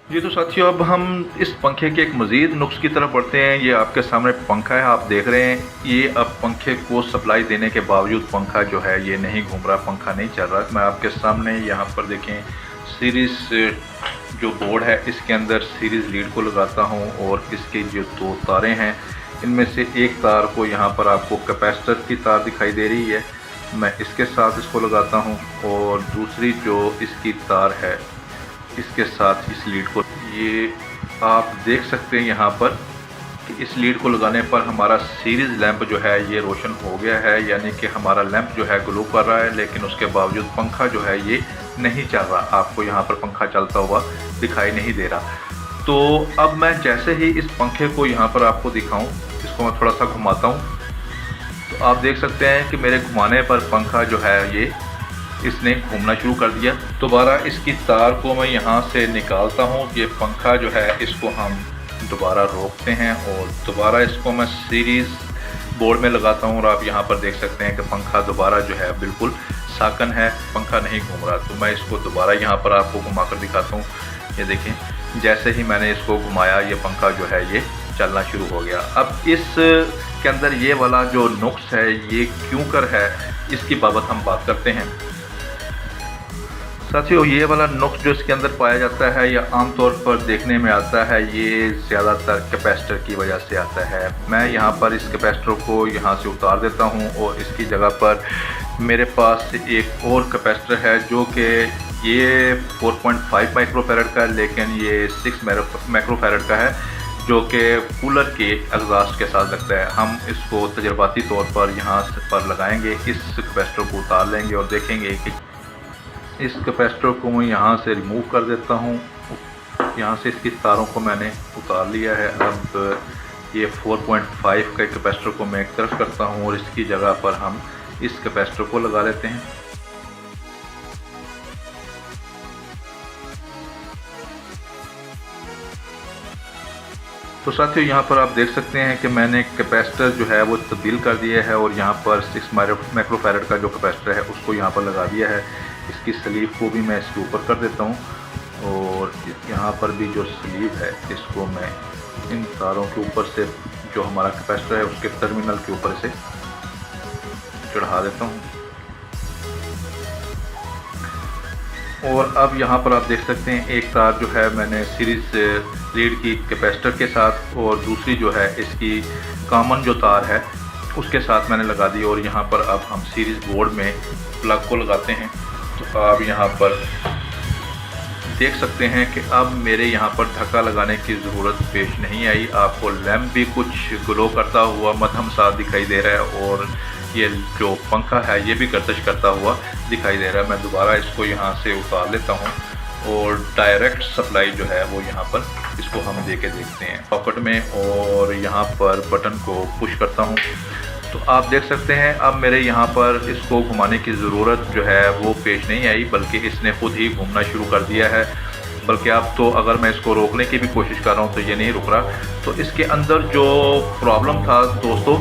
जी तो साथियों, अब हम इस पंखे के एक मज़ीद नुक्स की तरफ बढ़ते हैं। ये आपके सामने पंखा है, आप देख रहे हैं। ये अब पंखे को सप्लाई देने के बावजूद पंखा जो है ये नहीं घूम रहा, पंखा नहीं चल रहा। मैं आपके सामने यहाँ पर देखें, सीरीज़ जो बोर्ड है इसके अंदर सीरीज़ लीड को लगाता हूँ और इसके जो दो तारें हैं इनमें से एक तार को यहाँ पर आपको कैपेसिटर की तार दिखाई दे रही है, मैं इसके साथ इसको लगाता हूँ और दूसरी जो इसकी तार है इसके साथ इस लीड को, ये आप देख सकते हैं यहाँ पर कि इस लीड को लगाने पर हमारा सीरीज़ लैंप जो है ये रोशन हो गया है, यानी कि हमारा लैंप जो है ग्लो कर रहा है। लेकिन उसके बावजूद पंखा जो है ये नहीं चल रहा, आपको यहाँ पर पंखा चलता हुआ दिखाई नहीं दे रहा। तो अब मैं जैसे ही इस पंखे को यहाँ पर आपको दिखाऊँ, इसको मैं थोड़ा सा घुमाता हूँ, तो आप देख सकते हैं कि मेरे घुमाने पर पंखा जो है ये इसने घूमना शुरू कर दिया। दोबारा इसकी तार को मैं यहाँ से निकालता हूँ, ये पंखा जो है इसको हम दोबारा रोकते हैं और दोबारा इसको मैं सीरीज़ बोर्ड में लगाता हूँ और आप यहाँ पर देख सकते हैं कि पंखा दोबारा जो है बिल्कुल साकन है, पंखा नहीं घूम रहा। तो मैं इसको दोबारा यहाँ पर आपको घुमा कर दिखाता हूँ। ये देखें, जैसे ही मैंने इसको घुमाया ये पंखा जो है ये चलना शुरू हो गया। अब इस के अंदर ये वाला जो नुक्स है ये क्यों कर है, इसकी बाबत हम बात करते हैं। साथियों, ये वाला नुक्स जो इसके अंदर पाया जाता है या आमतौर पर देखने में आता है, ये ज़्यादातर कैपेसिटर की वजह से आता है। मैं यहाँ पर इस कैपेसिटर को यहाँ से उतार देता हूँ और इसकी जगह पर मेरे पास एक और कैपेसिटर है जो कि ये 4.5 माइक्रोफैरड का है, लेकिन ये 6 माइक्रोफैरड का है जो कि कूलर के एग्जॉस्ट के साथ लगता है। हम इसको तजर्बाती तौर पर यहाँ पर लगाएंगे, इस कैपेसिटर को उतार लेंगे और देखेंगे कि इस कैपेसिटर को मैं यहाँ से रिमूव कर देता हूँ। यहाँ से इसकी तारों को मैंने उतार लिया है। अब ये 4.5 के कैपेसिटर को मैं एक तरफ करता हूँ और इसकी जगह पर हम इस कैपेसिटर को लगा लेते हैं। तो साथियों, यहाँ पर आप देख सकते हैं कि मैंने कैपेसिटर जो है वो तब्दील कर दिया है और यहाँ पर 6 माइक्रोफैरड का जो कैपेसिटर है उसको यहाँ पर लगा दिया है। इसकी स्लीव को भी मैं इसके ऊपर कर देता हूँ और यहाँ पर भी जो स्लीव है इसको मैं इन तारों के ऊपर से, जो हमारा कैपेसिटर है उसके टर्मिनल के ऊपर से चढ़ा देता हूँ। और अब यहाँ पर आप देख सकते हैं एक तार जो है मैंने सीरीज़ लीड की कैपेसिटर के साथ और दूसरी जो है इसकी कॉमन जो तार है उसके साथ मैंने लगा दी। और यहाँ पर अब हम सीरीज़ बोर्ड में प्लग को लगाते हैं। तो आप यहाँ पर देख सकते हैं कि अब मेरे यहाँ पर धक्का लगाने की ज़रूरत पेश नहीं आई। आपको लैंप भी कुछ ग्लो करता हुआ मध्यम सा दिखाई दे रहा है और ये जो पंखा है ये भी गर्दिश करता हुआ दिखाई दे रहा है। मैं दोबारा इसको यहाँ से उतार लेता हूँ और डायरेक्ट सप्लाई जो है वो यहाँ पर इसको हम दे के देखते हैं पॉकेट में और यहाँ पर बटन को पुश करता हूँ। तो आप देख सकते हैं अब मेरे यहाँ पर इसको घुमाने की ज़रूरत जो है वो पेश नहीं आई, बल्कि इसने खुद ही घूमना शुरू कर दिया है। बल्कि अब तो अगर मैं इसको रोकने की भी कोशिश कर रहा हूँ तो ये नहीं रुक रहा। तो इसके अंदर जो प्रॉब्लम था दोस्तों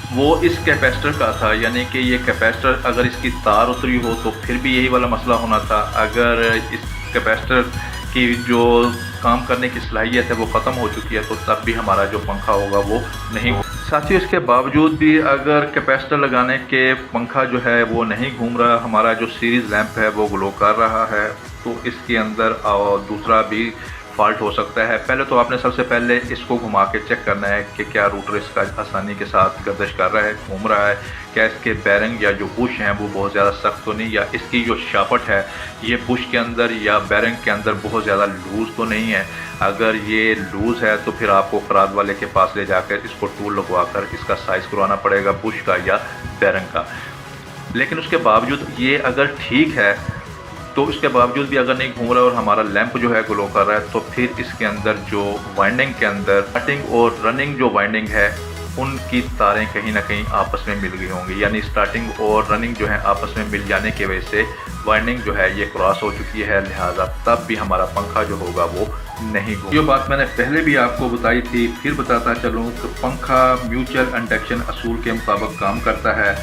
वो इस कैपेसिटर का था, यानी कि ये कैपेसिटर अगर इसकी तार उतरी हो तो फिर भी यही वाला मसला होना था। अगर इस कैपेसिटर की जो काम करने की सलाहियत है वो ख़त्म हो चुकी है तो तब भी हमारा जो पंखा होगा वो नहीं। साथियों, इसके बावजूद भी अगर कैपेसिटर लगाने के पंखा जो है वो नहीं घूम रहा, हमारा जो सीरीज़ लैंप है वो ग्लो कर रहा है, तो इसके अंदर दूसरा भी फॉल्ट हो सकता है। पहले तो आपने सबसे पहले इसको घुमा के चेक करना है कि क्या रूटर इसका आसानी के साथ गर्दिश कर रहा है, घूम रहा है, क्या इसके बैरिंग या जो बुश हैं वो बहुत ज़्यादा सख्त तो नहीं, या इसकी जो शाफ्ट है ये बुश के अंदर या बैरिंग के अंदर बहुत ज़्यादा लूज़ तो नहीं है। अगर ये लूज़ है तो फिर आपको खराद वाले के पास ले जाकर इसको टूल लगवा कर इसका साइज़ करवाना पड़ेगा बुश का या बैरिंग का। लेकिन उसके बावजूद ये अगर ठीक है तो उसके बावजूद भी अगर नहीं घूम रहा और हमारा लैंप जो है ग्लो कर रहा है तो फिर इसके अंदर जो वाइंडिंग के अंदर स्टार्टिंग और रनिंग जो वाइंडिंग है उनकी तारें कहीं ना कहीं आपस में मिल गई होंगी, यानी स्टार्टिंग और रनिंग जो है आपस में मिल जाने की वजह से वाइंडिंग जो है ये क्रॉस हो चुकी है, लिहाजा तब भी हमारा पंखा जो होगा वो नहीं घूमेगा। ये बात मैंने पहले भी आपको बताई थी, फिर बताता चलूँ कि पंखा म्यूचुअल इंडक्शन असूल के मुताबिक काम करता है।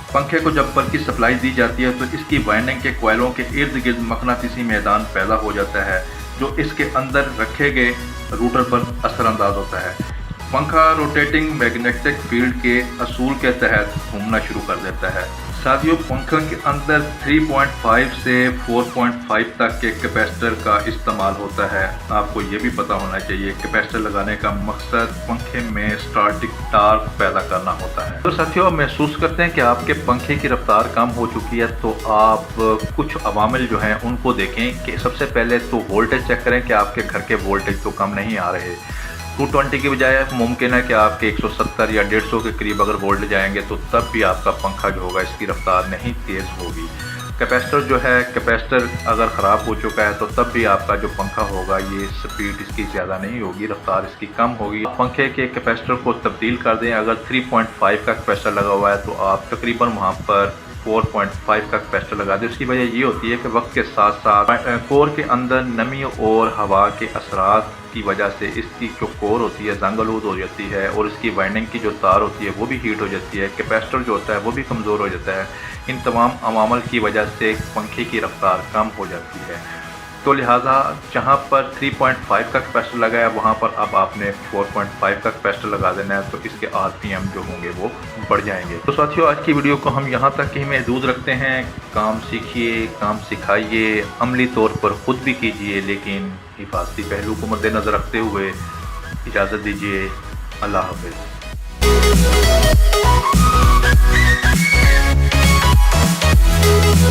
पंखे को जब बल्ब की सप्लाई दी जाती है तो इसकी वाइंडिंग के कॉइलों के इर्द गिर्द मकनातीसी मैदान पैदा हो जाता है जो इसके अंदर रखे गए रूटर पर असरअंदाज होता है। पंखा रोटेटिंग मैग्नेटिक फील्ड के असूल के तहत घूमना शुरू कर देता है। साथियों, पंखे के अंदर 3.5 से 4.5 तक के कैपेसिटर का इस्तेमाल होता है। आपको ये भी पता होना चाहिए कैपेसिटर लगाने का मकसद पंखे में स्टार्टिंग टॉर्क पैदा करना होता है। तो साथियों, आप महसूस करते हैं कि आपके पंखे की रफ्तार कम हो चुकी है तो आप कुछ अवामिल जो हैं उनको देखें कि सबसे पहले तो वोल्टेज चेक करें कि आपके घर के वोल्टेज तो कम नहीं आ रहे। 220 की बजाय मुमकिन है कि आपके 170 या 150 के करीब अगर वोल्टेज जाएंगे तो तब भी आपका पंखा जो होगा इसकी रफ्तार नहीं तेज़ होगी। कैपेसिटर जो है, कैपेसिटर अगर ख़राब हो चुका है तो तब भी आपका जो पंखा होगा ये स्पीड इसकी ज़्यादा नहीं होगी, रफ्तार इसकी कम होगी। पंखे के कैपेसिटर को तब्दील कर दें। अगर 3.5 का कैपेसिटर लगा हुआ है तो आप तकरीबन वहाँ पर 4.5 का कैपेसिटर लगा दें। उसकी वजह ये होती है कि वक्त के साथ साथ कोर के अंदर नमी और हवा के असरात की वजह से इसकी जो कोर होती है जंग आलूद हो जाती है और इसकी वाइंडिंग की जो तार होती है वो भी हीट हो जाती है। कैपेसिटर जो होता है वो भी कमज़ोर हो जाता है। इन तमाम अवामल की वजह से पंखे की रफ्तार कम हो जाती है। तो लिहाजा जहाँ पर 3.5 का कैपेसिटर लगा है वहाँ पर अब आपने 4.5 का कैपेसिटर लगा देना है तो इसके RPM जो होंगे वो बढ़ जाएंगे। तो साथियों, आज की वीडियो को हम यहाँ तक ही महदूद रखते हैं। काम सीखिए, काम सिखाइए, अमली तौर पर ख़ुद भी कीजिए, लेकिन हिफाजती पहलू को मद्देनज़र रखते हुए। इजाज़त दीजिए। अल्लाह हाफ़िज़।